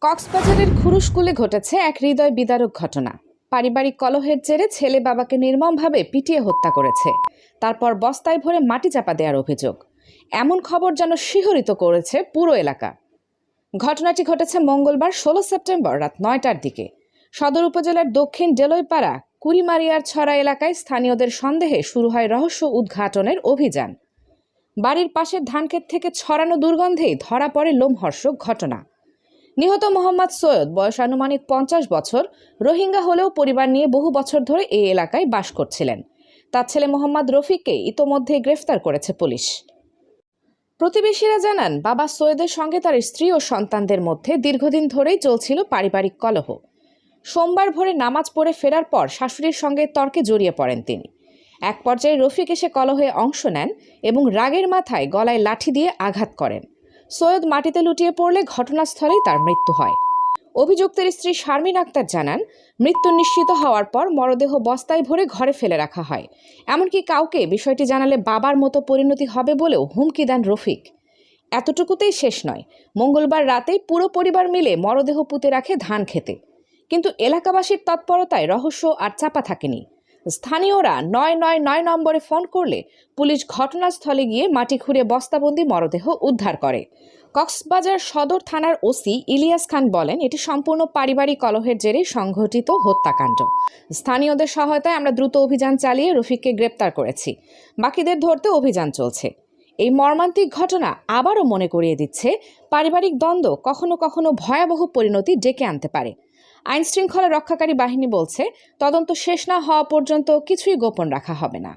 কক্সবাজারের খুরুশকুলে ঘটেছে এক হৃদয় বিদারক ঘটনা। পারিবারিক কলহের জেরে ছেলে বাবাকে নির্মমভাবে পিটিয়ে হত্যা করেছে, তারপর বস্তায় ভরে মাটি চাপা দেওয়ার অভিযোগ। এমন খবর যেন শিহরিত করেছে পুরো এলাকা। ঘটনাটি ঘটেছে মঙ্গলবার 16 সেপ্টেম্বর রাত 9টার দিকে। সদর উপজেলার দক্ষিণ ডেলইপাড়া কুড়িমারিয়ার ছড়া এলাকায় স্থানীয়দের সন্দেহে শুরু হয় রহস্য উদ্ঘাটনের অভিযান। বাড়ির পাশের ধানক্ষেত থেকে ছড়ানো দুর্গন্ধেই ধরা পড়ে লোমহর্ষক ঘটনা। নিহত মোহাম্মদ সৈয়দ, বয়স আনুমানিক 50 বছর, রোহিঙ্গা হলেও পরিবার নিয়ে বহু বছর ধরে এই এলাকায় বাস করছিলেন। তার ছেলে মোহাম্মদ রফিককে ইতোমধ্যে গ্রেফতার করেছে পুলিশ। প্রতিবেশীরা জানান, বাবা সৈয়দের সঙ্গে তার স্ত্রী ও সন্তানদের মধ্যে দীর্ঘদিন ধরেই চলছিল পারিবারিক কলহ। সোমবার ভোরে নামাজ পড়ে ফেরার পর শাশুড়ির সঙ্গে তর্কে জড়িয়ে পড়েন তিনি। এক পর্যায়ে রফিক এসে কলহে অংশ নেন এবং রাগের মাথায় গলায় লাঠি দিয়ে আঘাত করেন। সৈয়দ মাটিতে লুটিয়ে পড়লে ঘটনাস্থলেই তার মৃত্যু হয়। অভিযুক্তের স্ত্রী শারমিন আক্তার জানান, মৃত্যু নিশ্চিত হওয়ার পর মরদেহ বস্তায় ভরে ঘরে ফেলে রাখা হয়। এমনকি কাউকে বিষয়টি জানালে বাবার মতো পরিণতি হবে বলেও হুমকি দেন রফিক। এতটুকুতেই শেষ নয়, মঙ্গলবার রাতেই পুরো পরিবার মিলে মরদেহ পুঁতে রাখে ধান খেতে। কিন্তু এলাকাবাসীর তৎপরতায় রহস্য আর চাপা থাকেনি। স্থানীয়রা 999 নম্বরে ফোন করলে পুলিশ ঘটনাস্থলে গিয়ে মাটি খুঁড়ে বস্তাবন্দি মরদেহ উদ্ধার করে। কক্সবাজার সদর থানার ওসি ইলিয়াস খান বলেন, এটি সম্পূর্ণ পারিবারিক কলহের জেরে সংঘটিত হত্যাকাণ্ড। স্থানীয়দের সহায়তায় আমরা দ্রুত অভিযান চালিয়ে রফিককে গ্রেপ্তার করেছি। বাকিদের ধরতে অভিযান চলছে। এই মর্মান্তিক ঘটনা আবারও মনে করিয়ে দিচ্ছে, পারিবারিক দ্বন্দ্ব কখনো কখনো ভয়াবহ পরিণতি ডেকে আনতে পারে। আইনশৃঙ্খলা রক্ষাকারী বাহিনী বলছে, তদন্ত শেষ না হওয়া পর্যন্ত কিছুই গোপন রাখা হবে না।